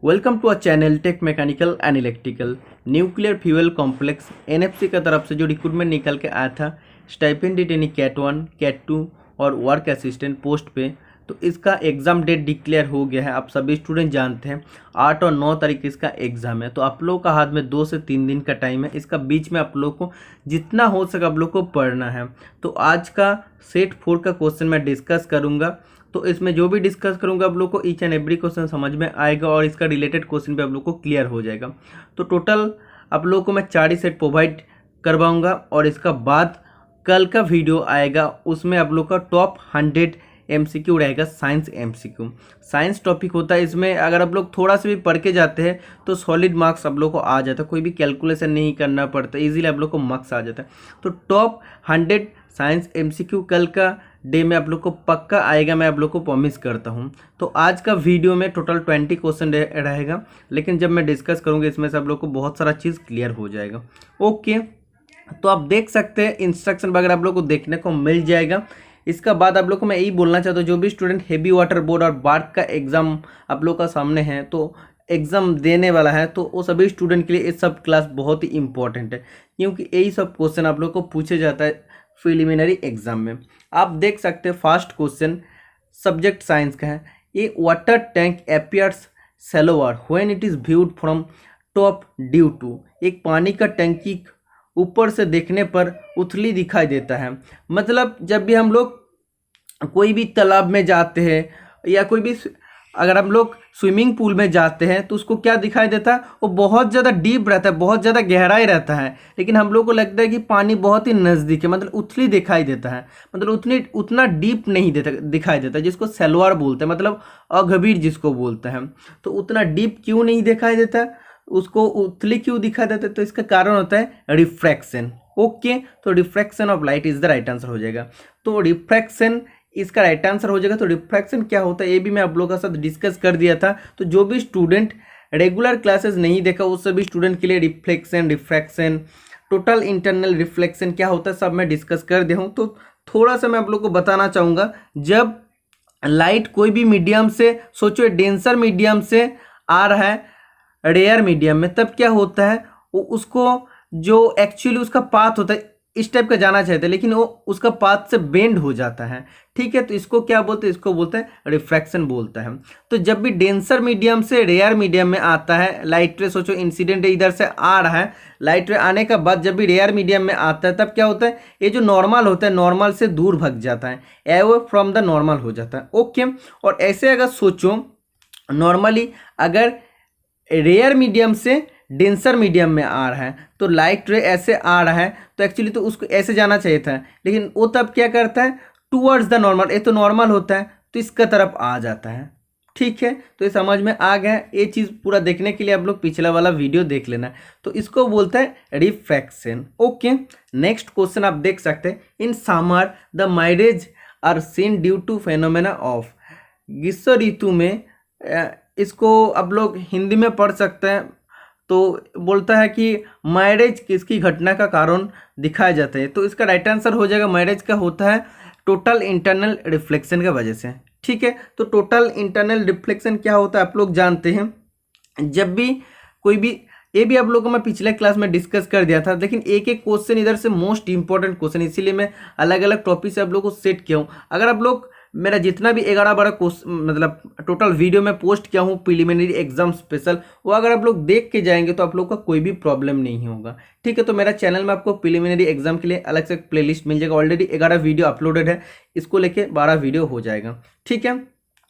Welcome to a channel tech mechanical and electrical. Nuclear fuel complex NFC का तरफ से जो रिक्रूटमेंट निकल के आया था स्टाइपेंड यानी कैट 1 कैट 2 और वर्क असिस्टेंट पोस्ट पे, तो इसका एग्ज़ाम डेट डिक्लेयर हो गया है। आप सभी स्टूडेंट जानते हैं 8 और 9 तारीख इसका एग्ज़ाम है। तो आप लोग का हाथ में 2 से 3 दिन का टाइम है। इसका बीच में आप लोग को जितना हो सके आप लोग को पढ़ना है। तो आज का सेट 4 का क्वेश्चन मैं डिस्कस करूँगा। तो इसमें जो भी डिस्कस करूंगा आप लोग को ईच एंड एवरी क्वेश्चन समझ में आएगा और इसका रिलेटेड क्वेश्चन भी आप लोग को क्लियर हो जाएगा। तो टोटल आप लोग को मैं 4 ही सेट प्रोवाइड करवाऊंगा और इसका बाद कल का वीडियो आएगा, उसमें आप लोग का टॉप 100 MCQ रहेगा। साइंस MCQ साइंस टॉपिक होता है। इसमें अगर आप लोग थोड़ा सा भी पढ़ के जाते हैं तो सॉलिड मार्क्स आप लोग को आ जाता है। कोई भी कैलकुलेशन नहीं करना पड़ता, इजीली आप लोग को मार्क्स आ जाता है। तो टॉप 100 साइंस MCQ कल का डे में आप लोग को पक्का आएगा, मैं आप लोग को प्रॉमिस करता हूं। तो आज का वीडियो में टोटल 20 क्वेश्चन रहेगा, लेकिन जब मैं डिस्कस करूंगा इसमें से आप लोग को बहुत सारा चीज़ क्लियर हो जाएगा। ओके, तो आप देख सकते हैं इंस्ट्रक्शन वगैरह आप लोग को देखने को मिल जाएगा। इसका बाद आप लोग को मैं यही बोलना चाहता हूँ, जो भी स्टूडेंट हेवी वाटर बोर्ड और बार्क का एग्ज़ाम आप लोग का सामने है, तो एग्ज़ाम देने वाला है, तो वो सभी स्टूडेंट के लिए ये सब क्लास बहुत ही इंपॉर्टेंट है, क्योंकि यही सब क्वेश्चन आप लोग को पूछे जाता है प्रिलिमिनरी एग्जाम में। आप देख सकते हैं फर्स्ट क्वेश्चन सब्जेक्ट साइंस का है। A water tank appears shallower when it is viewed from top due to. एक पानी का टंकी ऊपर से देखने पर उथली दिखाई देता है। मतलब जब भी हम लोग कोई भी तालाब में जाते हैं या कोई भी अगर हम लोग स्विमिंग पूल में जाते हैं तो उसको क्या दिखाई देता है, वो बहुत ज़्यादा डीप रहता है, बहुत ज़्यादा गहराई रहता है, लेकिन हम लोग को लगता है कि पानी बहुत ही नज़दीक है, मतलब उथली दिखाई देता है, मतलब उतना डीप नहीं दिखाई देता, जिसको सेलवार बोलते हैं, मतलब अगभीर जिसको बोलते हैं। तो उतना डीप क्यों नहीं दिखाई देता, उसको उथली क्यों दिखाई देता है, तो इसका कारण होता है रिफ्रैक्शन। ओके, तो refraction of light is the right answer हो जाएगा। तो रिफ्रैक्शन इसका राइट आंसर हो जाएगा। तो रिफ्रैक्शन क्या होता है ये भी मैं आप लोगों के साथ डिस्कस कर दिया था। तो जो भी स्टूडेंट रेगुलर क्लासेस नहीं देखा उस सभी स्टूडेंट के लिए reflection, refraction, total internal reflection क्या होता है सब मैं डिस्कस कर दिया हूँ। तो थोड़ा सा मैं आप लोग को बताना चाहूँगा, जब लाइट कोई भी मीडियम से, सोचो डेंसर मीडियम से आ रहा है रेयर मीडियम में, तब क्या होता है वो उसको जो एक्चुअली उसका पाथ होता है इस टाइप का जाना चाहते हैं, लेकिन वो उसका पाथ से बेंड हो जाता है। ठीक है, तो इसको क्या बोलते हैं, इसको बोलते हैं रिफ्रैक्शन बोलता है। तो जब भी डेंसर मीडियम से रेयर मीडियम में आता है लाइट रे, सोचो इंसिडेंट इधर से आ रहा है, लाइट रे आने का बाद जब भी रेयर मीडियम में आता है तब क्या होता है, ये जो नॉर्मल होता है नॉर्मल से दूर भग जाता है, अवे फ्रॉम द नॉर्मल हो जाता है। ओके, और ऐसे अगर सोचो नॉर्मली अगर रेयर मीडियम से डेंसर मीडियम में आ रहा है तो लाइट रे ऐसे आ रहा है, तो एक्चुअली तो उसको ऐसे जाना चाहिए था, लेकिन वो तब क्या करता है टूवर्ड्स द नॉर्मल, ये तो नॉर्मल होता है तो इसका तरफ आ जाता है। ठीक है, तो ये समझ में आ गया। ये चीज़ पूरा देखने के लिए आप लोग पिछला वाला वीडियो देख लेना। तो इसको बोलते हैं रिफ्रैक्शन। ओके, नेक्स्ट क्वेश्चन आप देख सकते हैं, in summer the mirage are seen due to phenomena of. ग्रीष्म ऋतु में इसको आप लोग हिंदी में पढ़ सकते हैं, तो बोलता है कि मैरिज किसकी घटना का कारण दिखाया जाता है। तो इसका राइट आंसर हो जाएगा मैरिज का होता है टोटल इंटरनल रिफ्लेक्शन की वजह से। ठीक है, तो टोटल इंटरनल रिफ्लेक्शन क्या होता है आप लोग जानते हैं। जब भी कोई भी, ये भी आप लोगों को मैं पिछले क्लास में डिस्कस कर दिया था, लेकिन एक एक क्वेश्चन इधर से मोस्ट इंपॉर्टेंट क्वेश्चन, इसीलिए मैं अलग अलग टॉपिक से आप लोगों को सेट किया हूँ। अगर आप लोग मेरा जितना भी 11-12 क्वेश्चन मतलब टोटल वीडियो में पोस्ट किया हूँ प्रिलिमिनरी एग्जाम स्पेशल, वो अगर आप लोग देख के जाएंगे तो आप लोग का कोई भी प्रॉब्लम नहीं होगा। ठीक है, तो मेरा चैनल में आपको प्रिलिमिनरी एग्जाम के लिए अलग से प्लेलिस्ट मिल जाएगा। ऑलरेडी 11 वीडियो अपलोडेड है, इसको लेके 12 वीडियो हो जाएगा। ठीक है,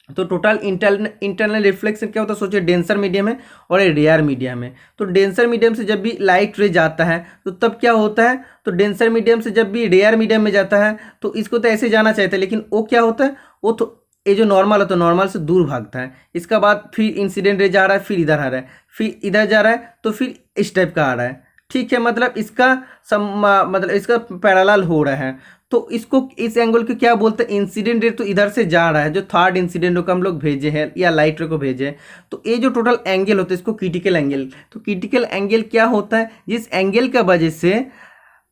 तो टोटल इंटरनल रिफ्लेक्शन क्या होता है, सोचिए डेंसर मीडियम है और रेयर मीडियम है। तो डेंसर मीडियम से जब भी लाइट रे जाता है तो तब क्या होता है, तो डेंसर मीडियम से जब भी रेयर मीडियम में जाता है तो इसको तो ऐसे जाना चाहिए था, लेकिन वो क्या होता है, वो तो ये जो नॉर्मल है तो नॉर्मल से दूर भागता है। इसका बाद फिर इंसिडेंट रे जा रहा है, फिर इधर आ रहा है, फिर इधर जा रहा है, तो फिर इस टाइप का आ रहा है। ठीक है, मतलब इसका मतलब इसका पैरेलल हो रहा है। तो इसको इस एंगल को क्या बोलते हैं, इंसिडेंट रे तो इधर से जा रहा है, जो थर्ड इंसिडेंट को हम लोग भेजे हैं या लाइट रे को भेजे हैं, तो ये जो टोटल एंगल होता है इसको क्रिटिकल एंगल। तो क्रिटिकल एंगल क्या होता है, जिस एंगल का वजह से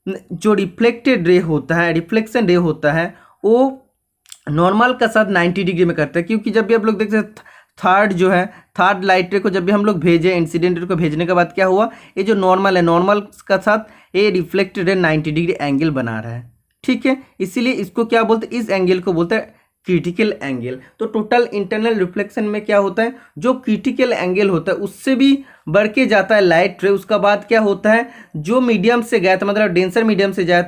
जो रिफ्लेक्टेड रे होता है, रिफ्लेक्शन रे होता है, वो नॉर्मल का साथ 90 डिग्री में करता है। क्योंकि जब भी आप लोग देखते हैं थर्ड जो है थर्ड लाइट रे को जब भी हम लोग भेजे, इंसिडेंट रे को भेजने के बाद क्या हुआ, ये जो नॉर्मल है, नॉर्मल का साथ ये रिफ्लेक्टेड रे 90 डिग्री एंगल बना रहा है, ठीक है। इसीलिए इसको क्या बोलते हैं, इस एंगल को बोलते हैं क्रिटिकल एंगल। तो टोटल इंटरनल रिफ्लेक्शन में क्या होता है, जो क्रिटिकल एंगल होता है उससे भी बढ़ के जाता है लाइट रे। उसका बाद क्या होता है, जो मीडियम से गया था, मतलब डेंसर मीडियम से गया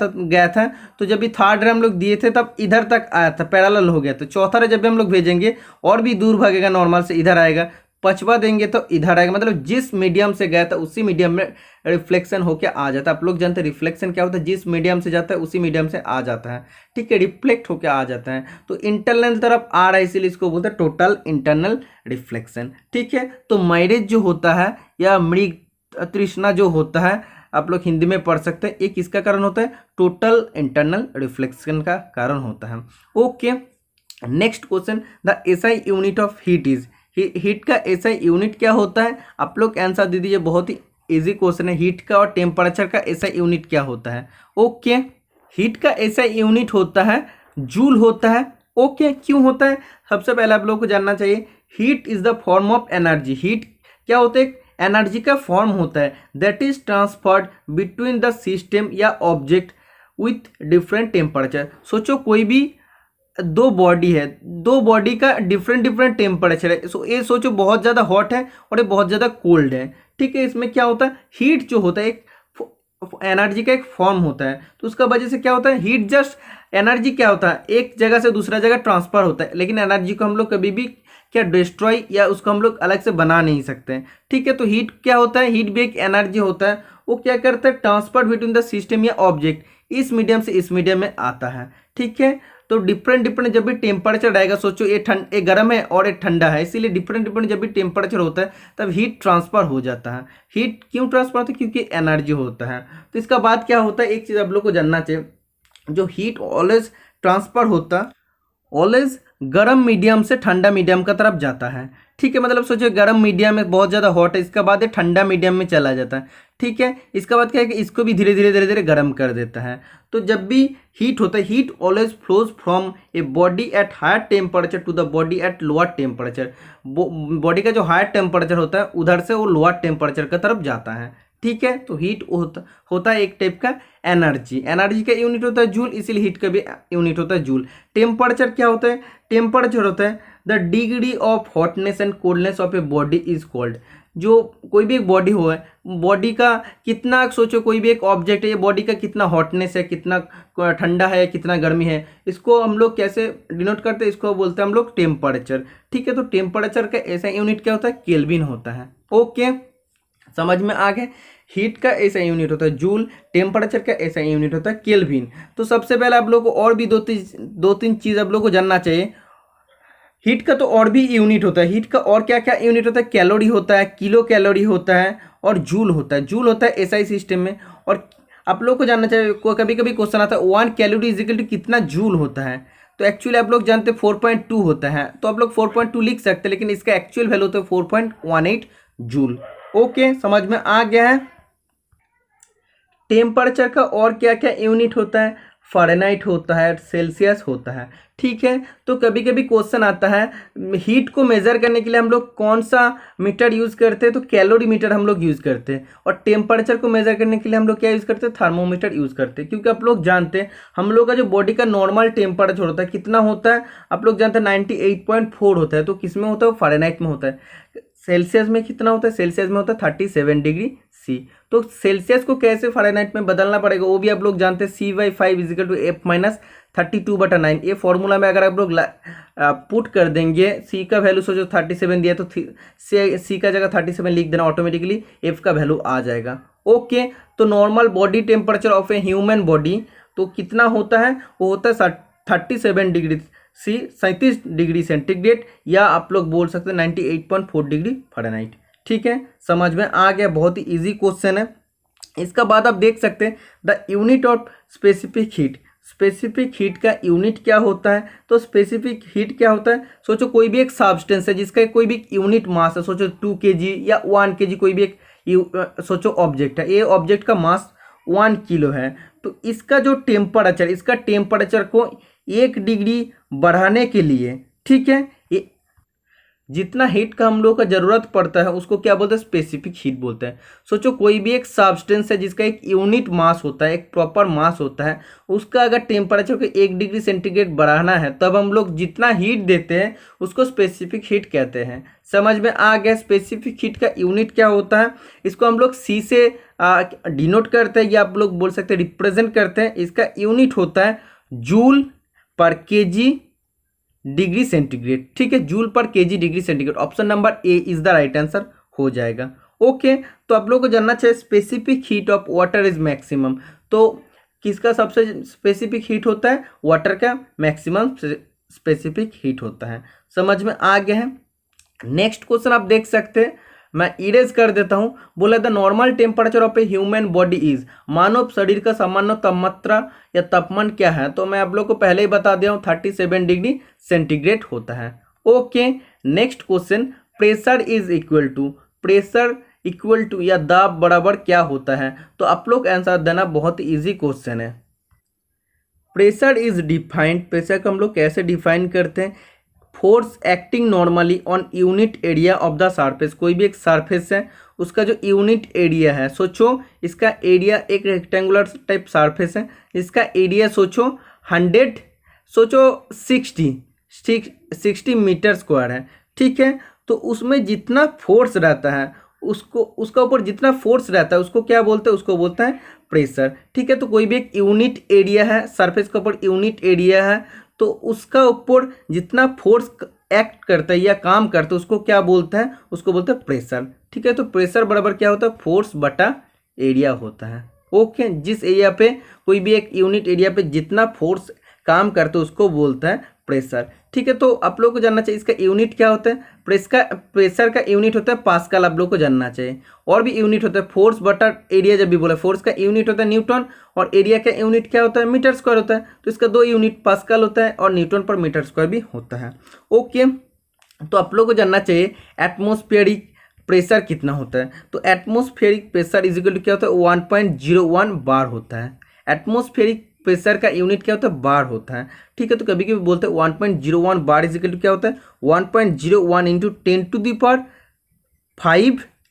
था, तो जब भी थर्ड रे हम लोग दिए थे तब इधर तक आया था, पैरेलल हो गया था। चौथा रे जब भी हम लोग भेजेंगे और भी दूर भागेगा, नॉर्मल से इधर आएगा। पांचवा देंगे तो इधर आएगा, मतलब जिस मीडियम से गया था उसी मीडियम में रिफ्लेक्शन होके आ जाता है। आप लोग जानते हैं रिफ्लेक्शन क्या होता है, जिस मीडियम से जाता है उसी मीडियम से आ जाता है, ठीक है, रिफ्लेक्ट होके आ जाता है। तो इंटरनल तरफ आ रहा है, इसीलिए इसको बोलते हैं टोटल इंटरनल रिफ्लेक्शन, ठीक है। तो मैरिज जो होता है या मृग तृष्णा जो होता है, आप लोग हिंदी में पढ़ सकते हैं, एक किसका कारण होता है, टोटल इंटरनल रिफ्लेक्शन का कारण होता है। Okay, next question, the SI unit of heat is, heat का एसआई यूनिट क्या होता है, आप लोग आंसर दे दीजिए, बहुत ही इजी क्वेश्चन है। हीट का और टेम्परेचर का एसआई यूनिट क्या होता है। ओके, हीट का एसआई यूनिट होता है जूल होता है। ओके, क्यों होता है, सबसे पहले आप लोगों को जानना चाहिए, heat is the form of energy. Heat क्या होता है, एनर्जी का फॉर्म होता है that is transferred between the system या ऑब्जेक्ट विथ डिफरेंट टेम्परेचर। सोचो कोई भी दो बॉडी है, दो बॉडी का डिफरेंट डिफरेंट टेम्परेचर है। ये सोचो बहुत ज़्यादा हॉट है और ये बहुत ज़्यादा कोल्ड है, ठीक है। इसमें क्या होता है, हीट जो होता है एक एनर्जी का एक फॉर्म होता है। तो उसका वजह से क्या होता है, हीट जस्ट एनर्जी क्या होता है, एक जगह से दूसरा जगह ट्रांसफर होता है, लेकिन एनर्जी को हम लोग कभी भी क्या डिस्ट्रॉय या उसको हम लोग अलग से बना नहीं सकते हैं, ठीक है। तो हीट क्या होता है, हीट भी एक एनर्जी होता है, वो क्या करता है, ट्रांसफर बिटवीन द सिस्टम या ऑब्जेक्ट, इस मीडियम से इस मीडियम में आता है, ठीक है। तो डिफरेंट डिफरेंट जब भी टेम्परेचर रहेगा, सोचो ये गर्म है और ये ठंडा है, इसीलिए डिफरेंट डिफरेंट जब भी टेम्परेचर होता है तब हीट ट्रांसफर हो जाता है। हीट क्यों ट्रांसफर होता है, क्योंकि एनर्जी होता है। तो इसका बाद क्या होता है, एक चीज़ आप लोग को जानना चाहिए, जो हीट ऑलवेज ट्रांसफर होता ऑलवेज गर्म मीडियम से ठंडा मीडियम का तरफ जाता है, ठीक है। मतलब सोचो गर्म मीडियम में बहुत ज़्यादा हॉट है, इसका बाद ये ठंडा मीडियम में चला जाता है, ठीक है। इसका बाद क्या है कि इसको भी धीरे धीरे धीरे धीरे गर्म कर देता है। तो जब भी हीट होता है, heat always flows from a body at higher temperature to the body at lower temperature. Body का जो हायर टेम्परेचर होता है उधर से वो लोअर टेम्परेचर की तरफ जाता है, ठीक है। तो हीट होता है एक टाइप का एनर्जी, एनर्जी का यूनिट होता है जूल, इसीलिए हीट का भी यूनिट होता है जूल। टेम्परेचर क्या होता है, टेम्परेचर होता है the degree of hotness and coldness of a body is called. जो कोई भी एक बॉडी हो है, बॉडी का कितना, सोचो कोई भी एक ऑब्जेक्ट है, ये बॉडी का कितना हॉटनेस है, कितना ठंडा है, कितना गर्मी है, इसको हम लोग कैसे डिनोट करते हैं, इसको बोलते हैं हम लोग टेम्परेचर, ठीक है। तो टेम्परेचर का ऐसा यूनिट क्या होता है, केल्विन होता है। ओके, समझ में आ गया। हीट का ऐसा यूनिट होता है जूल, टेम्परेचर का ऐसा यूनिट होता है केल्विन। तो सबसे पहले आप लोगों को और भी दो तीन चीज़ आप लोगों को जानना चाहिए। हीट का तो और भी यूनिट होता है, हीट का और क्या क्या यूनिट होता है, कैलोरी होता है, किलो कैलोरी होता है और जूल होता है। जूल होता है एसआई सिस्टम में। और आप लोग को जानना चाहिए, कभी कभी क्वेश्चन आता है 1 कैलोरी इज इक्वल टू कितना जूल होता है। तो एक्चुअली आप लोग जानते हैं 4.2 होता है, तो आप लोग 4.2 लिख सकते हैं, लेकिन इसका एक्चुअल वैल्यू होता है 4.18 जूल। ओके, समझ में आ गया है। टेम्परेचर का और क्या क्या यूनिट होता है, फ़ारेनहाइट होता है, सेल्सियस होता है, ठीक है। तो कभी कभी क्वेश्चन आता है हीट को मेज़र करने के लिए हम लोग कौन सा मीटर यूज़ करते हैं, तो कैलोरी मीटर हम लोग यूज़ करते हैं। और टेम्परेचर को मेज़र करने के लिए हम लोग क्या यूज़ करते हैं, थर्मोमीटर यूज़ करते हैं। क्योंकि आप लोग जानते हैं हम लोग का जो बॉडी का नॉर्मल टेम्परेचर होता है कितना होता है, आप लोग जानते हैं 98.4 होता है। तो किस में होता है, फ़ारेनहाइट में होता है। सेल्सियस में कितना होता है, सेल्सियस में होता है 37 डिग्री सी। तो सेल्सियस को कैसे फ़ारेनहाइट में बदलना पड़ेगा वो भी आप लोग जानते हैं, C/5 इजिकल टू F-32/9। ये फॉर्मूला में अगर आप लोग पुट कर देंगे, सी का वैल्यू सोचो 37 दिया, तो सी का जगह 37 लिख देना, ऑटोमेटिकली एफ का वैल्यू आ जाएगा। ओके, तो normal body temperature of a human body तो कितना होता है, वो होता है 37 डिग्री सी, 37 डिग्री सेंटीग्रेड, या आप लोग बोल सकते हैं 98.4 डिग्री फ़ारेनहाइट, ठीक है। समझ में आ गया, बहुत ही इजी क्वेश्चन है। इसका बाद आप देख सकते हैं the unit of specific heat. Specific heat का यूनिट क्या होता है, तो स्पेसिफिक हीट क्या होता है, सोचो कोई भी एक सब्सटेंस है जिसका कोई भी यूनिट मास है, सोचो 2 kg या 1 kg, कोई भी एक सोचो ऑब्जेक्ट है, ये ऑब्जेक्ट का मास 1 किलो है। तो इसका जो टेम्परेचर, इसका टेम्परेचर को 1 डिग्री बढ़ाने के लिए, ठीक है, जितना हीट का हम लोग का ज़रूरत पड़ता है उसको क्या बोलते हैं, स्पेसिफिक हीट बोलते हैं। सोचो कोई भी एक सब्सटेंस है जिसका एक यूनिट मास होता है, एक प्रॉपर मास होता है, उसका अगर टेम्परेचर को 1 डिग्री सेंटीग्रेड बढ़ाना है तब हम लोग जितना हीट देते हैं उसको स्पेसिफिक हीट कहते हैं। समझ में आ गया। स्पेसिफिक हीट का यूनिट क्या होता है, इसको हम लोग सी से डिनोट करते हैं या आप लोग बोल सकते हैं रिप्रेजेंट करते हैं। इसका यूनिट होता है जूल पर केजी डिग्री सेंटीग्रेड। ठीक है, जूल पर KG degree centigrade. Option number A is the right answer हो जाएगा। ओके, तो आप लोगों को जानना चाहिए specific heat of water is maximum. तो किसका सबसे स्पेसिफिक हीट होता है, वाटर का मैक्सिमम स्पेसिफिक हीट होता है। समझ में आ गया है। नेक्स्ट क्वेश्चन आप देख सकते हैं, मैं इरेज कर देता हूं। बोला the normal temperature of a human body is, मानव शरीर का सामान्य तापमात्रा या तापमान क्या है। तो मैं आप लोग को पहले ही बता दिया हूं 37 डिग्री सेंटीग्रेड होता है। Okay, next question, pressure is equal to, pressure equal to या दाब बराबर क्या होता है। तो आप लोग आंसर देना, बहुत इजी क्वेश्चन है। प्रेशर इज डिफाइंड, प्रेशर को हम लोग कैसे डिफाइन करते हैं, force acting normally on unit area of the surface. कोई भी एक सरफेस है उसका जो यूनिट एरिया है, सोचो इसका एरिया एक रेक्टेंगुलर टाइप सरफेस है, इसका एरिया सोचो 100, सोचो 60 मीटर स्क्वायर है। ठीक है, तो उसमें जितना फोर्स रहता है उसको, उसका ऊपर जितना फोर्स रहता है उसको क्या बोलते हैं, उसको बोलता है प्रेशर। ठीक है, तो कोई भी एक यूनिट एरिया है, सरफेस के ऊपर यूनिट एरिया है, तो उसका ऊपर जितना फोर्स एक्ट करता है या काम करता है उसको क्या बोलते हैं, उसको बोलते हैं प्रेशर। ठीक है, तो प्रेशर बराबर क्या होता है, फोर्स बटा एरिया होता है। ओके, जिस एरिया पे कोई भी एक यूनिट एरिया पे जितना फोर्स काम करता है उसको बोलता है प्रेशर। ठीक है, तो आप लोग को जानना चाहिए इसका यूनिट क्या होता है। प्रेशर का यूनिट होता है पास्कल, आप लोग को जानना चाहिए। और भी यूनिट होता है, फोर्स बटा एरिया। जब भी बोला फोर्स का यूनिट होता है न्यूटन और एरिया का यूनिट क्या होता है, मीटर स्क्वायर होता है। तो इसका 2 यूनिट पास्कल होता है और न्यूटन पर मीटर स्क्वायर भी होता है। ओके, तो आप लोग को जानना चाहिए एटमॉस्फेरिक प्रेशर कितना होता है। तो atmospheric pressure is equal to क्या होता है, 1.01 बार होता है। एटमॉस्फेरिक प्रेशर का यूनिट क्या होता है, बार होता है। ठीक है, तो कभी कभी बोलते हैं 1.01 बार इज इक्वल टू क्या होता है, 1.01 इंटू 10⁵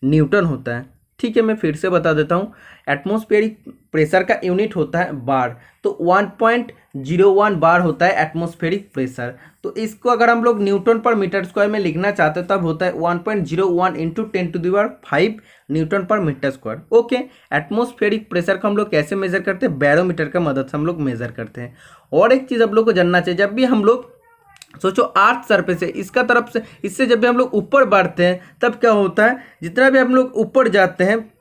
न्यूटन होता है। ठीक है, मैं फिर से बता देता हूँ, एटमॉस्फेरिक प्रेशर का यूनिट होता है बार, तो 1.01 बार होता है एटमॉस्फेरिक प्रेशर। तो इसको अगर हम लोग न्यूटन पर मीटर स्क्वायर में लिखना चाहते हैं तब होता है 1.01 इंटू 10⁵ न्यूटन पर metre square. Okay, atmospheric pressure को हम लोग कैसे मेजर करते हैं, बैरोमीटर का मदद से हम लोग मेजर करते हैं। और एक चीज़ आप लोग को जानना चाहिए, जब भी हम लोग सोचो अर्थ सरफेस है, इसका तरफ से, इससे जब भी हम लोग ऊपर बढ़ते हैं तब क्या होता है, जितना भी हम लोग ऊपर जाते हैं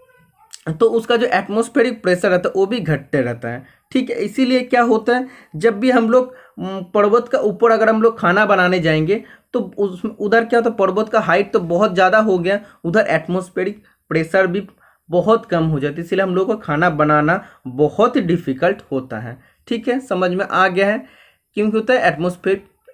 तो उसका जो एटमॉस्फेरिक प्रेशर रहता है वो भी घटते रहता है। ठीक है, इसीलिए क्या होता है, जब भी हम लोग पर्वत का ऊपर अगर हम लोग खाना बनाने जाएंगे तो उधर क्या होता है, पर्वत का हाइट तो बहुत ज़्यादा हो गया, उधर एटमॉस्फेरिक प्रेशर भी बहुत कम हो जाती है, इसलिए हम लोग को खाना बनाना बहुत ही डिफिकल्ट होता है। ठीक है, समझ में आ गया है, क्योंकि होता है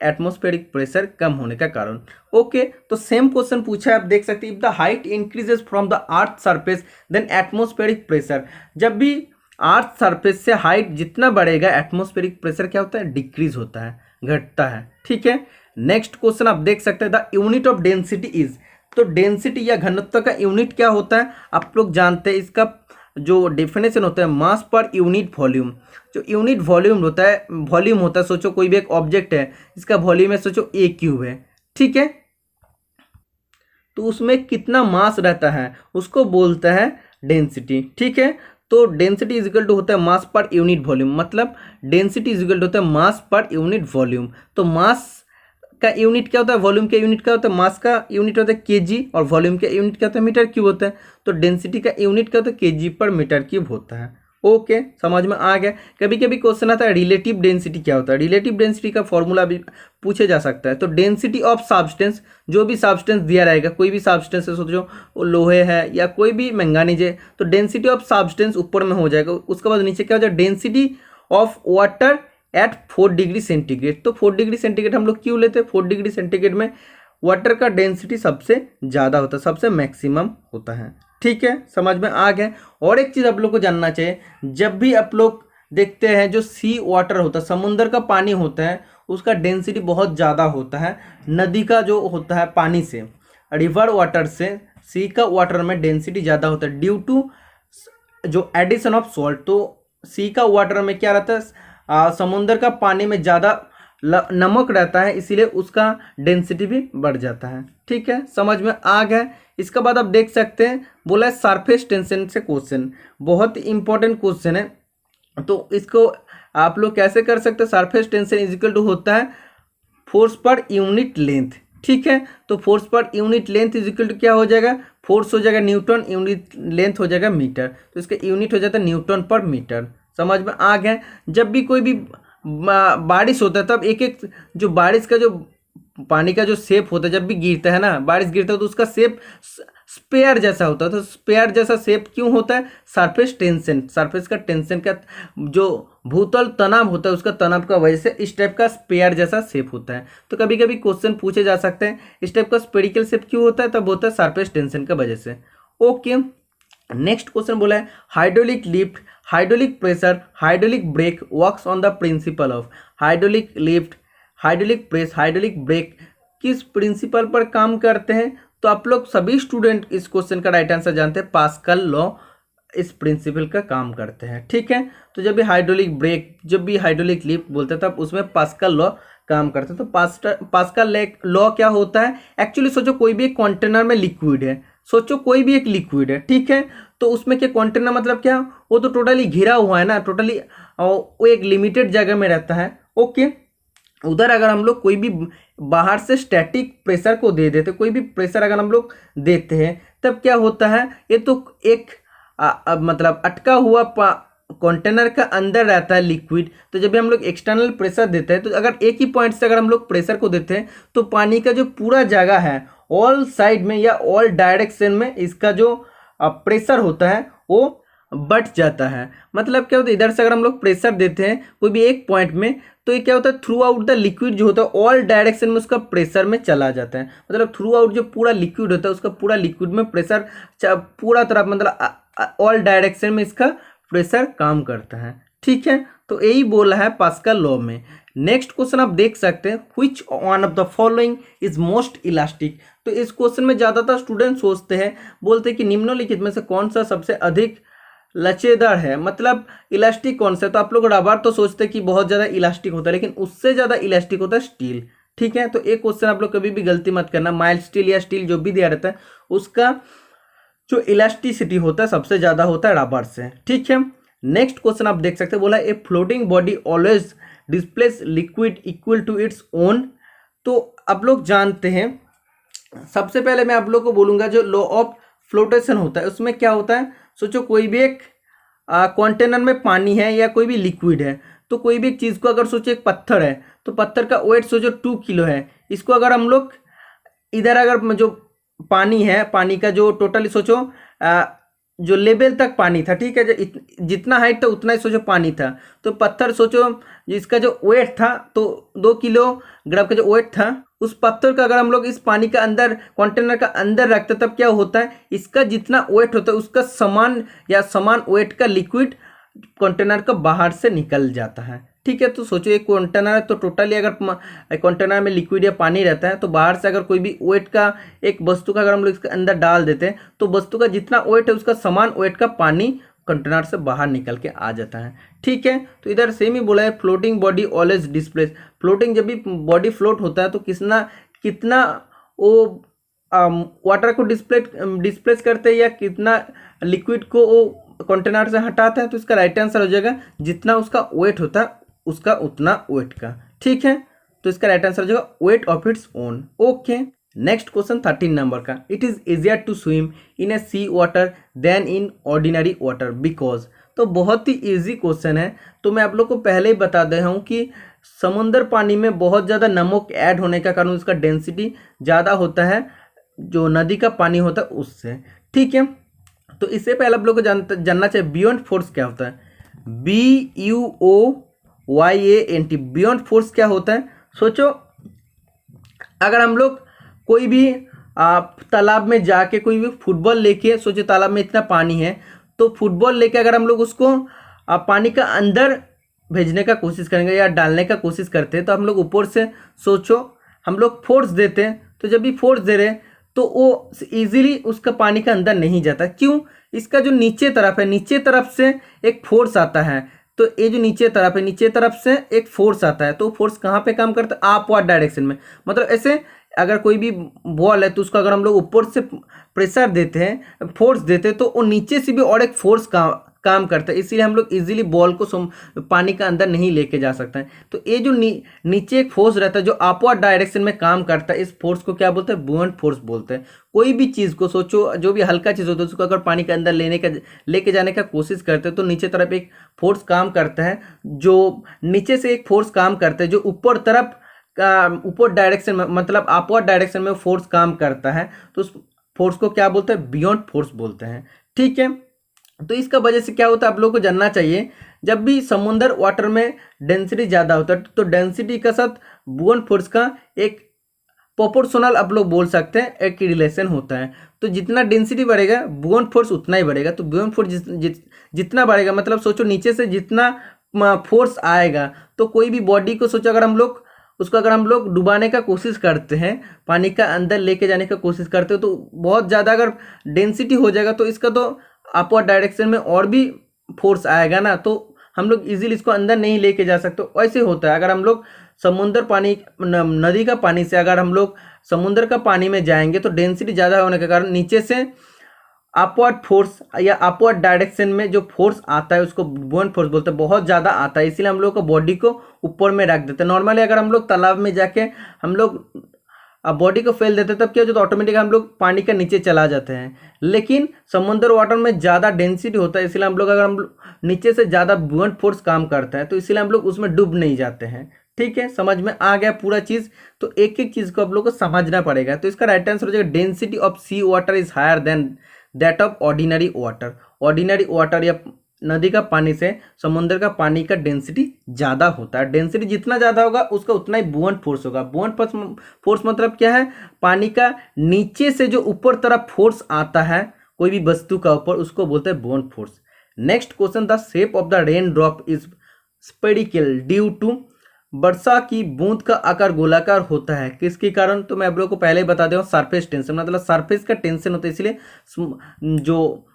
एटमॉस्फेरिक प्रेशर कम होने का कारण। ओके, तो सेम क्वेश्चन पूछा है, आप देख सकते हैं, if the height increases from the earth surface then atmospheric pressure. जब भी अर्थ सरफेस से हाइट जितना बढ़ेगा एटमॉस्फेरिक प्रेशर क्या होता है, डिक्रीज होता है, घटता है। ठीक है, नेक्स्ट क्वेश्चन आप देख सकते हैं, the unit of density is. तो डेंसिटी या घनत्व का यूनिट क्या होता है, आप लोग जानते हैं, इसका जो डेफिनेशन होता है मास पर यूनिट वॉल्यूम। जो यूनिट वॉल्यूम होता है, सोचो कोई भी एक ऑब्जेक्ट है, इसका वॉल्यूम है सोचो ए क्यूब है। ठीक है, तो उसमें कितना मास रहता है उसको बोलता है डेंसिटी। ठीक है, तो डेंसिटी इज इक्वल टू होता है मास पर यूनिट वॉल्यूम, मतलब डेंसिटी इज इक्वल टू होता है मास पर यूनिट वॉल्यूम। तो मास का यूनिट क्या होता है, वॉल्यूम का यूनिट क्या होता है, मास का यूनिट होता है केजी और वॉल्यूम का यूनिट क्या होता है, मीटर क्यूब होता है। तो डेंसिटी का यूनिट क्या होता है, केजी पर मीटर क्यूब होता है। ओके, समझ में आ गया। कभी कभी क्वेश्चन आता है रिलेटिव डेंसिटी क्या होता है, रिलेटिव डेंसिटी का फॉर्मूला भी पूछे जा सकता है। तो डेंसिटी ऑफ सब्सटेंस, जो भी सब्सटेंस दिया रहेगा, कोई भी सब्सटेंस है, सोचो वो लोहे है या कोई भी मैंगानीज है, तो डेंसिटी ऑफ सब्सटेंस ऊपर में हो जाएगा, उसके बाद नीचे क्या हो जाएगा, density of water at 4 degree centigrade. तो 4 डिग्री सेंटीग्रेड हम लोग क्यों लेते हैं, 4 डिग्री सेंटीग्रेड में वाटर का डेंसिटी सबसे ज़्यादा होता है, सबसे मैक्सिमम होता है। ठीक है, समझ में आ गया। और एक चीज़ आप लोग को जानना चाहिए, जब भी आप लोग देखते हैं जो सी वाटर होता है, समुंदर का पानी होता है, उसका डेंसिटी बहुत ज़्यादा होता है नदी का जो होता है पानी से, रिवर वाटर से सी का वाटर में डेंसिटी ज़्यादा होता है ड्यू टू जो एडिशन ऑफ सॉल्ट। तो सी का वाटर में क्या रहता है, समुद्र का पानी में ज़्यादा नमक रहता है, इसीलिए उसका डेंसिटी भी बढ़ जाता है। ठीक है, समझ में आ गया। इसके बाद आप देख सकते हैं बोला है सरफेस टेंशन से क्वेश्चन, बहुत इंपॉर्टेंट क्वेश्चन है। तो इसको आप लोग कैसे कर सकते हैं, surface tension is equal to होता है फोर्स पर यूनिट लेंथ। ठीक है, तो force per unit length is equal to क्या हो जाएगा, फोर्स हो जाएगा न्यूटन, यूनिट लेंथ हो जाएगा मीटर, तो इसका यूनिट हो जाता है न्यूटन पर मीटर। समझ में आ गया। जब भी कोई भी बारिश होता है तब एक एक जो बारिश का जो पानी का जो शेप होता है, जब भी गिरता है ना, बारिश गिरता है तो उसका शेप स्पेयर जैसा होता है। तो स्पेयर जैसा शेप क्यों होता है, सरफेस टेंशन, सरफेस का टेंशन का जो भूतल तनाव होता है उसका तनाव का वजह से इस टाइप का स्पेयर जैसा शेप होता है। तो कभी कभी क्वेश्चन पूछे जा सकते हैं इस टाइप का स्पेरिकल शेप क्यों होता है, तब होता है सरफेस टेंशन की वजह से। ओके, नेक्स्ट क्वेश्चन बोला है hydraulic lift, hydraulic pressure, hydraulic brake works on the principle of. Hydraulic lift, hydraulic press, hydraulic brake किस प्रिंसिपल पर काम करते हैं। तो आप लोग सभी स्टूडेंट इस क्वेश्चन का राइट आंसर जानते हैं, पास्कल लॉ इस प्रिंसिपल का काम करते हैं। ठीक है, तो जब भी हाइड्रोलिक ब्रेक, जब भी हाइड्रोलिक लिफ्ट बोलते हैं तब उसमें पास्कल लॉ काम करते हैं। तो पास्कल लॉ क्या होता है, एक्चुअली सोचो कोई भी एक कंटेनर में लिक्विड है, सोचो कोई भी एक लिक्विड है, ठीक है, तो उसमें क्या कंटेनर मतलब क्या, वो तो टोटली घिरा हुआ है ना, टोटली वो एक लिमिटेड जगह में रहता है। ओके, उधर अगर हम लोग कोई भी बाहर से स्टैटिक प्रेशर को दे देते, कोई भी प्रेशर अगर हम लोग देते हैं तब क्या होता है, ये तो एक मतलब अटका हुआ कंटेनर का अंदर रहता है लिक्विड। तो जब भी हम लोग एक्सटर्नल प्रेशर देते हैं तो अगर एक ही पॉइंट से अगर हम लोग प्रेशर को देते हैं तो पानी का जो पूरा जगह है ऑल साइड में या ऑल डायरेक्शन में इसका जो प्रेशर होता है वो बढ़ जाता है। मतलब क्या होता है, इधर से अगर हम लोग प्रेशर देते हैं कोई भी एक पॉइंट में तो ये क्या होता है, थ्रू आउट द लिक्विड जो होता है ऑल डायरेक्शन में उसका प्रेशर में चला जाता है। मतलब थ्रू आउट जो पूरा लिक्विड होता है उसका पूरा लिक्विड में प्रेशर पूरा तरफ मतलब ऑल डायरेक्शन में इसका प्रेशर काम करता है। ठीक है, तो यही बोला है पास्कल लॉ में। नेक्स्ट क्वेश्चन आप देख सकते हैं, which one of the following is most elastic. तो इस क्वेश्चन में ज़्यादातर स्टूडेंट सोचते हैं, बोलते हैं कि निम्नलिखित में से कौन सा सबसे अधिक लचेदार है, मतलब इलास्टिक कौन सा है। तो आप लोग रबर तो सोचते हैं कि बहुत ज़्यादा इलास्टिक होता है, लेकिन उससे ज़्यादा इलास्टिक होता है स्टील। ठीक है, तो एक क्वेश्चन आप लोग कभी भी गलती मत करना, माइल्ड स्टील या स्टील जो भी दिया रहता है उसका जो इलास्टिसिटी होता है सबसे ज़्यादा होता है रबर से। ठीक है, नेक्स्ट क्वेश्चन आप देख सकते हैं, बोला a floating body always displace liquid equal to its own. तो आप लोग जानते हैं, सबसे पहले मैं आप लोग को बोलूँगा जो लॉ ऑफ फ्लोटेशन होता है उसमें क्या होता है, सोचो कोई भी एक कंटेनर में पानी है या कोई भी लिक्विड है, तो कोई भी एक चीज़ को अगर सोचो एक पत्थर है तो पत्थर का वेट सोचो 2 किलो है, इसको अगर हम लोग इधर अगर जो पानी है, पानी का जो टोटली सोचो जो लेवल तक पानी था, ठीक है, जितना हाइट था उतना ही सोचो पानी था, तो पत्थर सोचो इसका जो वेट था तो 2 किलोग्राम का जो वेट था उस पत्थर का अगर हम लोग इस पानी का अंदर कंटेनर का अंदर रखते तब क्या होता है, इसका जितना वेट होता है उसका समान वेट का लिक्विड कंटेनर का बाहर से निकल जाता है। ठीक है, तो सोचो एक कंटेनर है तो टोटली अगर कंटेनर में लिक्विड या पानी रहता है तो बाहर से अगर कोई भी वेट का एक वस्तु का अगर हम लोग इसके अंदर डाल देते हैं तो वस्तु का जितना वेट है उसका समान वेट का पानी कंटेनर से बाहर निकल के आ जाता है। ठीक है, तो इधर सेम ही बोला है floating body always displace. Floating जब भी बॉडी फ्लोट होता है तो कितना वो वाटर को डिस्प्लेस करते हैं या कितना लिक्विड को वो कंटेनर से हटाता है। तो इसका राइट आंसर हो जाएगा जितना उसका वेट होता है उसका उतना वेट का। ठीक है, तो इसका राइट आंसर हो जाएगा weight of its own. Okay, next question 13 number का, it is easier to swim in a sea water than in ordinary water because. तो बहुत ही इजी क्वेश्चन है, तो मैं आप लोग को पहले ही बता दे रहा हूँ कि समुद्र पानी में बहुत ज़्यादा नमक ऐड होने का कारण उसका डेंसिटी ज़्यादा होता है जो नदी का पानी होता है उससे। ठीक है, तो इससे पहले आप लोग को जानना चाहिए बियॉन्ड फोर्स क्या होता है। BUOYANT बियॉन्ड फोर्स क्या होता है। सोचो अगर हम लोग कोई भी तालाब में जाके कोई भी फुटबॉल लेके, सोचो तालाब में इतना पानी है तो फुटबॉल लेके अगर हम लोग उसको पानी का अंदर भेजने का कोशिश करेंगे या डालने का कोशिश करते हैं तो हम लोग ऊपर से सोचो हम लोग फोर्स देते हैं, तो जब भी फोर्स दे रहे हैं तो वो इजीली उसका पानी का अंदर नहीं जाता। क्यों? इसका जो नीचे तरफ है, नीचे तरफ से एक फोर्स आता है, तो ये जो नीचे तरफ है, नीचे तरफ से एक फोर्स आता है, तो फोर्स कहाँ पे काम करता है? अपवर्ड डायरेक्शन में। मतलब ऐसे अगर कोई भी बॉल है तो उसको अगर हम लोग ऊपर से प्रेशर देते हैं, फोर्स देते हैं, तो वो नीचे से भी और एक फोर्स काम करता है, इसीलिए हम लोग इजीली बॉल को पानी का अंदर नहीं लेके जा सकते हैं। तो ये जो नीचे एक फोर्स रहता है जो अपवर्ड डायरेक्शन में काम करता है, इस फोर्स को क्या बोलते हैं? बुओयंट फोर्स बोलते हैं। कोई भी चीज़ को सोचो, जो भी हल्का चीज़ होता है उसको अगर पानी के अंदर लेके जाने का कोशिश करते हैं तो नीचे तरफ एक फोर्स काम करता है, जो नीचे से एक फोर्स काम करता है जो ऊपर तरफ ऊपर डायरेक्शन में, मतलब अपवर्ड डायरेक्शन में फोर्स काम करता है, तो उस फोर्स को क्या बोलते हैं? बियॉन्ड फोर्स बोलते हैं। ठीक है, तो इसका वजह से क्या होता है आप लोगों को जानना चाहिए, जब भी समुद्र वाटर में डेंसिटी ज़्यादा होता है तो डेंसिटी के साथ बुओयंट फोर्स का एक प्रोपोर्शनल आप लोग बोल सकते हैं एक रिलेशन होता है। तो जितना डेंसिटी बढ़ेगा बुओयंट फोर्स उतना ही बढ़ेगा। तो बुओयंट फोर्स जितना बढ़ेगा, मतलब सोचो नीचे से जितना फोर्स आएगा, तो कोई भी बॉडी को सोचो अगर हम लोग डुबाने का कोशिश करते हैं, पानी का अंदर लेके जाने का कोशिश करते हो, तो बहुत ज़्यादा अगर डेंसिटी हो जाएगा तो इसका तो अपवर्ड डायरेक्शन में और भी फोर्स आएगा ना, तो हम लोग इजीली इसको अंदर नहीं लेके जा सकते। वैसे होता है अगर हम लोग समुद्र पानी नदी का पानी से अगर हम लोग समुद्र का पानी में जाएंगे तो डेंसिटी ज़्यादा होने के कारण नीचे से अपवर्ड फोर्स या अपवर्ड डायरेक्शन में जो फोर्स आता है उसको बुओयंट फोर्स बोलते हैं, बहुत ज़्यादा आता है, इसीलिए हम लोग को बॉडी को ऊपर में रख देते हैं। नॉर्मली अगर हम लोग तालाब में जाके हम लोग बॉडी को फैल देते हैं तब क्या हो जाता है? ऑटोमेटिक हम लोग पानी के नीचे चला जाते हैं। लेकिन समुद्र वाटर में ज़्यादा डेंसिटी होता है, इसलिए हम लोग अगर हम नीचे से ज़्यादा बुओयंट फोर्स काम करता है तो इसलिए हम लोग उसमें डूब नहीं जाते हैं। ठीक है, समझ में आ गया पूरा चीज़? तो एक एक चीज़ को आप लोग को समझना पड़ेगा। तो इसका राइट आंसर हो जाएगा density of sea water is higher than that of ordinary water. Ordinary water या नदी का पानी से समुद्र का पानी का डेंसिटी ज़्यादा होता है। डेंसिटी जितना ज़्यादा होगा उसका उतना ही बुओयंट फोर्स होगा। बुओयंट फोर्स मतलब क्या है? पानी का नीचे से जो ऊपर तरफ फोर्स आता है कोई भी वस्तु का ऊपर, उसको बोलते हैं buoyant force. Next question, the shape of the rain drop is spherical due to. वर्षा की बूंद का आकार गोलाकार होता है किसके कारण? तो मैं आप लोगों को पहले ही बता दूं, सरफेस टेंशन, मतलब सरफेस का टेंशन होता है, इसलिए जो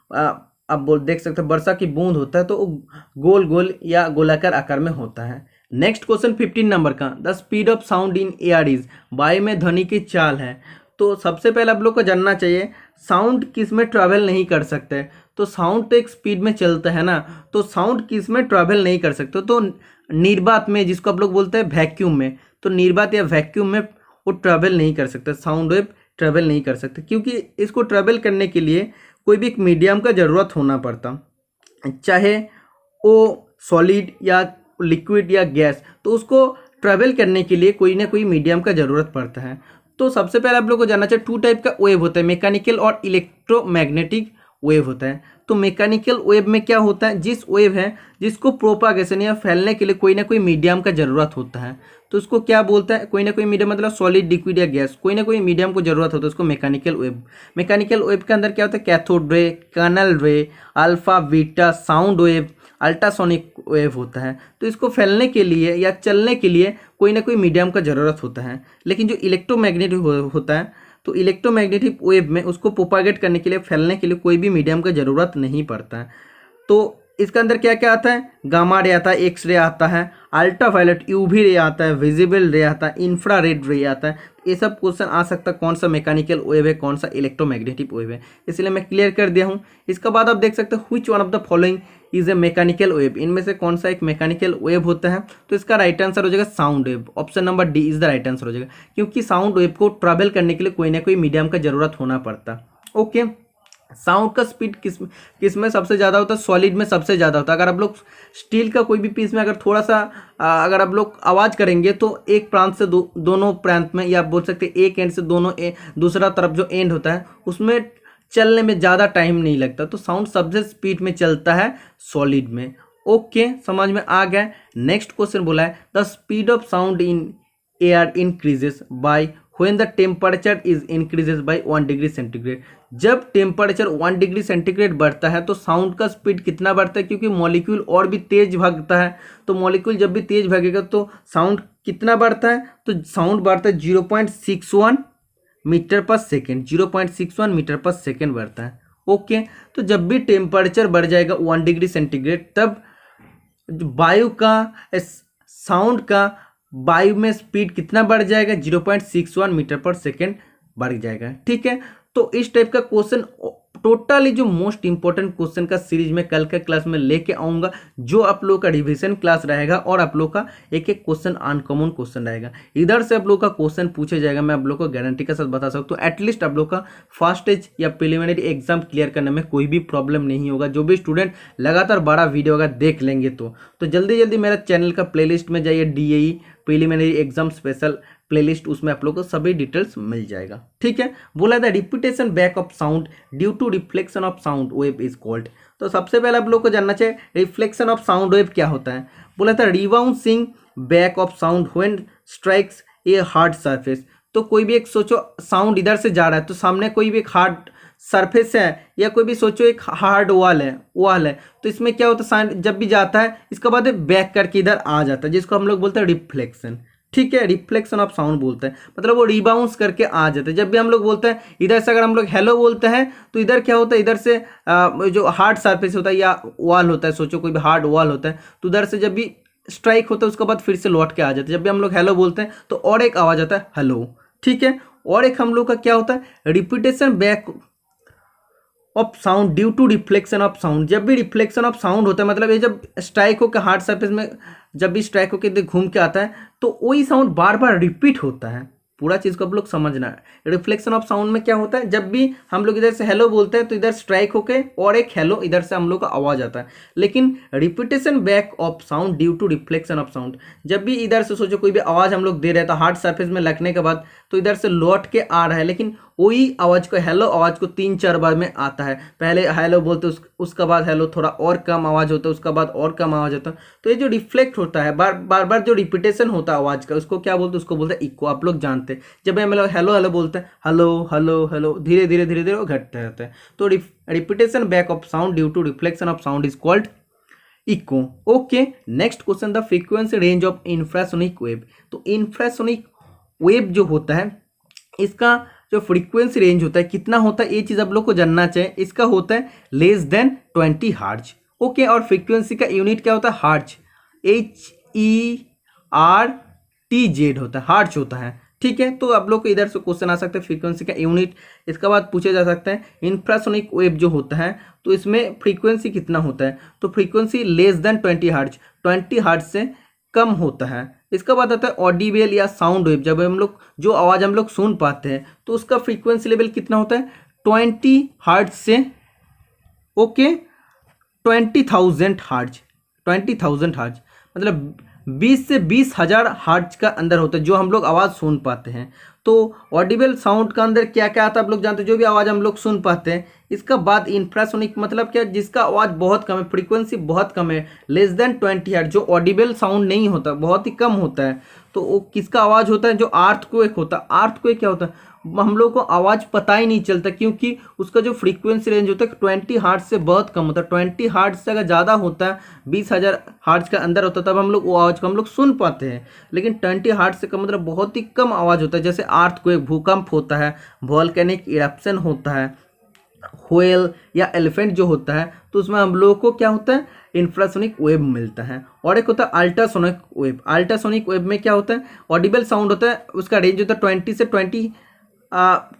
आप देख सकते हैं वर्षा की बूंद होता है तो गोल गोल या गोलाकार आकार में होता है। नेक्स्ट क्वेश्चन 15 नंबर का, the speed of sound in air is. वायु में ध्वनि की चाल है। तो सबसे पहले आप लोग को जानना चाहिए साउंड किस में ट्रैवल नहीं कर सकते। तो साउंड तो एक स्पीड में चलता है ना, तो साउंड किस में ट्रैवल नहीं कर सकते? तो निर्वात में, जिसको आप लोग बोलते हैं वैक्यूम में, तो निर्वात या वैक्यूम में वो ट्रैवल नहीं कर सकते, साउंड वेव ट्रैवल नहीं कर सकते, क्योंकि इसको ट्रैवल करने के लिए कोई भी एक मीडियम का ज़रूरत होना पड़ता, चाहे वो सॉलिड या लिक्विड या गैस, तो उसको ट्रैवल करने के लिए कोई ना कोई मीडियम का ज़रूरत पड़ता है। तो सबसे पहले आप लोग को जानना चाहिए टू टाइप का वेव होता है, मैकेनिकल और इलेक्ट्रोमैग्नेटिक वेव होता है। तो मैकेनिकल वेव में क्या होता है? जिस वेव है जिसको प्रोपागेशन या फैलने के लिए कोई ना कोई मीडियम का ज़रूरत होता है, तो उसको क्या बोलता है? कोई ना कोई मीडियम, मतलब सॉलिड, लिक्विड या गैस, कोई ना कोई मीडियम को जरूरत होता है, उसको मैकेनिकल वेव। मैकेनिकल वेव के अंदर क्या होता है? कैथोड रे, कर्नल रे, alpha, beta, sound wave, ultrasonic wave होता है। तो इसको फैलने के लिए या चलने के लिए कोई ना कोई मीडियम का ज़रूरत होता है। लेकिन जो इलेक्ट्रोमैग्नेटिक होता है, तो इलेक्ट्रोमैग्नेटिक वेव में उसको प्रोपागेट करने के लिए, फैलने के लिए कोई भी मीडियम का ज़रूरत नहीं पड़ता है। तो इसके अंदर क्या क्या आता है? गामा रे आता है, एक्स रे आता है, अल्ट्रावायलेट यूवी रे आता है, विजिबल रे आता है, इंफ्रारेड रे आता है। ये सब क्वेश्चन आ सकता है, कौन सा मैकेनिकल वेव है, कौन सा इलेक्ट्रोमैग्नेटिक वेव है, इसलिए मैं क्लियर कर दिया हूँ। इसके बाद आप देख सकते हैं which one of the following is a mechanical wave. इनमें से कौन सा एक मैकेनिकल वेव होता है? तो इसका राइट आंसर हो जाएगा sound wave. Option number D is the right answer हो जाएगा, क्योंकि साउंड वेव को ट्रैवल करने के लिए कोई ना कोई मीडियम का जरूरत होना पड़ता। ओके, साउंड का स्पीड किस में सबसे ज़्यादा होता है? सॉलिड में सबसे ज़्यादा होता है। अगर आप लोग स्टील का कोई भी पीस में अगर थोड़ा सा अगर आप लोग आवाज़ करेंगे तो एक प्रांत से दोनों प्रांत में, या आप बोल सकते हैं एक एंड से दूसरा तरफ जो एंड होता है उसमें चलने में ज़्यादा टाइम नहीं लगता। तो साउंड सबसे स्पीड में चलता है सॉलिड में। ओके, समझ में आ गया। नेक्स्ट क्वेश्चन बोला है the speed of sound in air increases by when the temperature is increases by 1 degree centigrade. जब टेम्परेचर 1 डिग्री सेंटीग्रेड बढ़ता है तो साउंड का स्पीड कितना बढ़ता है, क्योंकि मॉलिक्यूल और भी तेज भागता है। तो मॉलिक्यूल जब भी तेज भागेगा तो साउंड कितना बढ़ता है, तो साउंड बढ़ता है 0.61 मीटर पर सेकेंड, 0.61 मीटर पर सेकेंड बढ़ता है। ओके, तो जब भी टेम्परेचर बढ़ जाएगा 1 डिग्री सेंटीग्रेड, तब वायु का साउंड का वायु में स्पीड कितना बढ़ जाएगा, 0.61 मीटर पर सेकेंड बढ़ जाएगा। ठीक है, तो इस टाइप का क्वेश्चन टोटली जो मोस्ट इंपॉर्टेंट क्वेश्चन का सीरीज में कल के क्लास में लेके आऊँगा, जो आप लोग का रिवीजन क्लास रहेगा और आप लोग का एक एक क्वेश्चन अनकॉमन क्वेश्चन रहेगा। इधर से आप लोग का क्वेश्चन पूछे जाएगा, मैं आप लोग को गारंटी के साथ बता सकता हूँ। एटलीस्ट आप लोग का फर्स्ट स्टेज या प्रिलिमिनरी एग्जाम क्लियर करने में कोई भी प्रॉब्लम नहीं होगा। जो भी स्टूडेंट लगातार बड़ा वीडियो अगर देख लेंगे तो जल्दी जल्दी मेरा चैनल का प्लेलिस्ट में जाइए, DAE preliminary exam special playlist, उसमें आप लोग को सभी डिटेल्स मिल जाएगा। ठीक है, बोला था repetition back of sound due to reflection of sound wave is called. तो सबसे पहले आप लोग को जानना चाहिए रिफ्लेक्शन ऑफ साउंड वेव क्या होता है। बोला था rebouncing back of sound when strikes a hard surface. तो कोई भी एक सोचो साउंड इधर से जा रहा है, तो सामने कोई भी एक हार्ड सरफेस है या कोई भी सोचो एक हार्ड वॉल है, तो इसमें क्या होता है, साउंड जब भी जाता है इसके बाद बैक करके इधर आ जाता है, जिसको हम लोग बोलते हैं रिफ्लेक्शन। ठीक है, रिफ्लेक्शन ऑफ साउंड बोलते हैं, मतलब वो रिबाउंस करके आ जाते हैं। जब भी हम लोग बोलते हैं इधर से, अगर हम लोग हेलो बोलते हैं तो इधर क्या होता है, इधर से जो हार्ड सरफेस होता है या वॉल होता है, सोचो कोई भी हार्ड वॉल होता है, तो उधर से जब भी स्ट्राइक होता है उसके बाद फिर से लौट के आ जाता है। जब भी हम लोग हेलो बोलते हैं तो और एक आवाज आता है हेलो। ठीक है, और एक हम लोग का क्या होता है repetition back of sound due to reflection of sound. जब भी रिफ्लेक्शन ऑफ साउंड होता है, मतलब ये जब स्ट्राइक होकर हार्ड सरफेस में जब भी स्ट्राइक होकर घूम के आता है तो वही साउंड बार बार रिपीट होता है। पूरा चीज़ को आप लोग समझना है। रिफ्लेक्शन ऑफ साउंड में क्या होता है, जब भी हम लोग इधर से हेलो बोलते हैं तो इधर स्ट्राइक होके और एक हेलो इधर से हम लोग का आवाज आता है। लेकिन repetition back of sound due to reflection of sound, जब भी इधर से सोचो कोई भी आवाज हम लोग दे रहे थे हार्ड सरफेस में लगने के बाद, तो इधर से लौट के आ रहा है, लेकिन वही आवाज को हेलो आवाज को 3-4 बार में आता है। पहले हेलो बोलते उसका बाद हेलो थोड़ा और कम आवाज होता है, उसका बाद और कम आवाज होता है। तो ये जो रिफ्लेक्ट होता है बार बार जो रिपीटेशन होता है आवाज का, उसको क्या बोलते हैं, उसको बोलते हैं इको। आप लोग जानते हैं जब हम लोग हेलो हेलो बोलते हैं, हेलो हेलो हेलो, धीरे धीरे वो घटते रहते हैं। तो repetition back of sound due to reflection of sound is called echo. Okay, next question, the frequency range of infrasonic wave. तो इंफ्रासोनिक वेव जो होता है इसका जो फ्रीक्वेंसी रेंज होता है कितना होता है, ये चीज़ आप लोग को जानना चाहिए। इसका होता है लेस देन 20 हार्ट्ज। ओके, और फ्रीक्वेंसी का यूनिट क्या होता है, हार्ट्ज, HERTZ होता है, हार्ट्ज होता है। ठीक है, तो आप लोग को इधर से क्वेश्चन आ सकते हैं फ्रीक्वेंसी का यूनिट। इसके बाद पूछे जा सकते हैं इंफ्रासोनिक वेव जो होता है तो इसमें फ्रीक्वेंसी कितना होता है, तो फ्रीक्वेंसी लेस देन 20 हार्ट्ज, 20 हार्ट्ज से कम होता है। इसका बाद आता है ऑडिबल या साउंड वेव, जब हम लोग जो आवाज़ हम लोग सुन पाते हैं तो उसका फ्रीक्वेंसी लेवल कितना होता है, 20 हार्ट्ज से ओके 20,000 हार्ट्ज, 20,000 हार्ट्ज मतलब 20 से 20,000 हार्ट्ज का अंदर होता है जो हम लोग आवाज़ सुन पाते हैं। तो ऑडिबल साउंड का अंदर क्या क्या आता है आप लोग जानते हैं, जो भी आवाज़ हम लोग सुन पाते हैं। इसका बाद इंफ्रासोनिक मतलब क्या, जिसका आवाज़ बहुत कम है, फ्रीक्वेंसी बहुत कम है, लेस देन 20 हर्ट्ज, जो ऑडिबल साउंड नहीं होता, बहुत ही कम होता है। तो वो किसका आवाज़ होता है, जो अर्थक्वेक होता है। अर्थक्वेक क्या होता है, हम लोग को आवाज़ पता ही नहीं चलता क्योंकि उसका जो फ्रीक्वेंसी रेंज होता है 20 हार्ट्ज से बहुत कम होता है। 20 हार्ट्ज से अगर ज़्यादा होता है, 20,000 हार्ट्ज का अंदर होता है, तब हम लोग वो आवाज़ को हम लोग सुन पाते हैं। लेकिन 20 हार्ट्ज से कम मतलब बहुत ही कम आवाज़ होता है। जैसे अर्थक्वेक, भूकंप होता है, वोल्केनिक इरप्शन होता है, व्हेल या एलिफेंट जो होता है, तो उसमें हम लोगों को क्या होता है, इंफ्रासोनिक वेव मिलता है। और एक होता है अल्ट्रासोनिक वेव। अल्ट्रासोनिक वेव में क्या होता है, ऑडिबल साउंड होता है, उसका रेंज होता है 20 से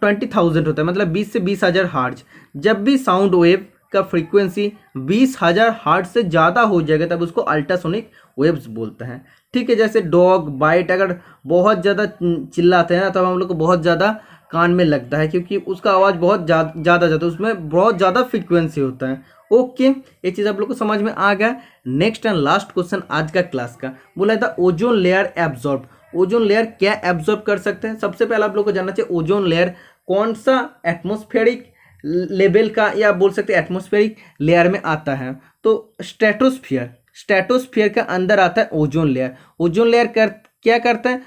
20,000 होता है, मतलब 20 से 20,000 हार्ट्ज। जब भी साउंड वेव का फ्रीक्वेंसी 20,000 हार्ट्ज से ज़्यादा हो जाएगा तब उसको अल्ट्रासोनिक वेव्स बोलते हैं। ठीक है, जैसे डॉग बाइट अगर बहुत ज़्यादा चिल्लाते हैं ना, तब हम लोग को बहुत ज़्यादा कान में लगता है क्योंकि उसका आवाज़ बहुत ज़्यादा जाता है, उसमें बहुत ज़्यादा फ्रीक्वेंसी होता है। ओके, ये चीज़ आप लोग को समझ में आ गया। नेक्स्ट एंड लास्ट क्वेश्चन आज का क्लास का बोला था ozone layer absorb. Ozone layer क्या एब्जॉर्ब कर सकते हैं, सबसे पहले आप लोग को जानना चाहिए ओजोन लेयर कौन सा एटमॉस्फेरिक लेवल का या बोल सकते हैं एटमॉस्फेरिक लेयर में आता है। तो स्ट्रेटोस्फियर, स्ट्रेटोस्फियर के अंदर आता है ओजोन लेयर। ओजोन लेयर क्या करता है,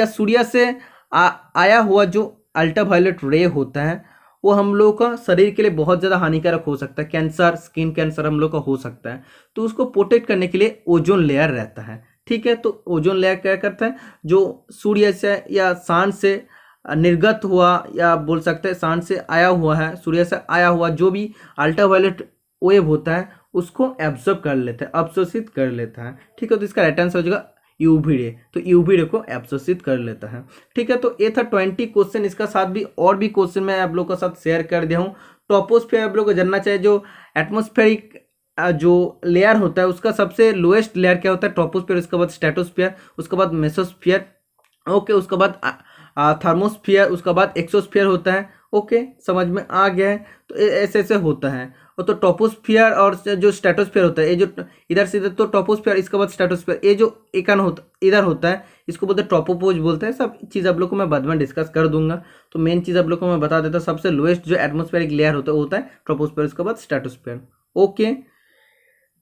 सूर्य से आया हुआ जो अल्ट्रावायलेट रे होता है वो हम लोग का शरीर के लिए बहुत ज़्यादा हानिकारक हो सकता है, कैंसर, स्किन कैंसर हम लोग का हो सकता है। तो उसको प्रोटेक्ट करने के लिए ओजोन लेयर रहता है, ठीक है। तो ओजोन लेयर क्या करता है, जो सूर्य से या सान से निर्गत हुआ या बोल सकते हैं सान से आया हुआ है, सूर्य से आया हुआ जो भी अल्ट्रावायलेट वेव होता है उसको एब्जॉर्ब कर लेता है, अवशोषित कर लेता है, ठीक है। तो इसका राइट आंसर हो जाएगा यूवी रे। तो यूवी रे को एब्जॉर्ब कर लेता है, ठीक है। तो ये था 20 क्वेश्चन। इसका साथ भी और भी क्वेश्चन मैं आप लोग के साथ शेयर कर दिया हूँ। टॉपोस्फेयर आप लोग को जानना चाहिए, जो एटमॉस्फेरिक जो लेयर होता है उसका सबसे लोएस्ट लेयर क्या होता है, ट्रोपोस्फेयर, उसके बाद स्ट्रेटोस्फेयर, उसके बाद मेसोस्फेयर, ओके, उसके बाद थर्मोस्फियर, उसके बाद एक्सोस्फियर होता है, ओके, समझ में आ गया है। तो ऐसे ऐसे होता है। और तो टॉपोस्फियर और जो स्ट्रेटोस्फियर होता है, ये जो इधर से इधर तो टॉपोस्फियर, इसके बाद स्ट्रेटोस्फियर, ये जो एकन होता इधर होता है इसको बोलते हैं ट्रोपोपोज बोलते हैं। सब चीज़ आप लोग को मैं बाद में डिस्कस कर दूंगा। तो मेन चीज़ आप लोग को मैं बता देता हूँ, सबसे लोएस्ट जो एटमॉस्फेरिक लेयर होता है वो होता है ट्रोपोस्फियर, उसके बाद स्ट्रेटोस्फियर, ओके।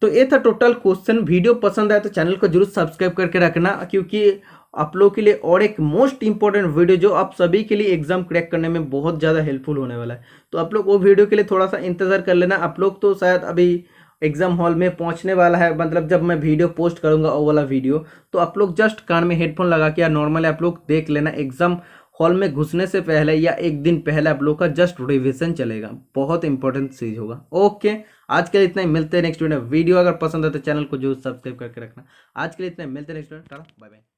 तो ये था टोटल क्वेश्चन। वीडियो पसंद आए तो चैनल को जरूर सब्सक्राइब करके रखना, क्योंकि आप लोग के लिए और एक मोस्ट इंपॉर्टेंट वीडियो जो आप सभी के लिए एग्जाम क्रैक करने में बहुत ज़्यादा हेल्पफुल होने वाला है। तो आप लोग वो वीडियो के लिए थोड़ा सा इंतजार कर लेना। आप लोग तो शायद अभी एग्जाम हॉल में पहुंचने वाला है, मतलब जब मैं वीडियो पोस्ट करूंगा वो वाला वीडियो, तो आप लोग जस्ट कान में हेडफोन लगा के या नॉर्मली आप लोग देख लेना। एग्जाम हॉल में घुसने से पहले या एक दिन पहले आप लोग का जस्ट रिविजन चलेगा, बहुत इंपॉर्टेंट चीज़ होगा, ओके। आज के लिए इतना ही, मिलते हैं नेक्स्ट वीडियो। अगर पसंद है तो चैनल को जरूर सब्सक्राइब करके रखना। आज के लिए इतना ही, मिलते हैं नेक्स्ट वीडियो, बाय बाय।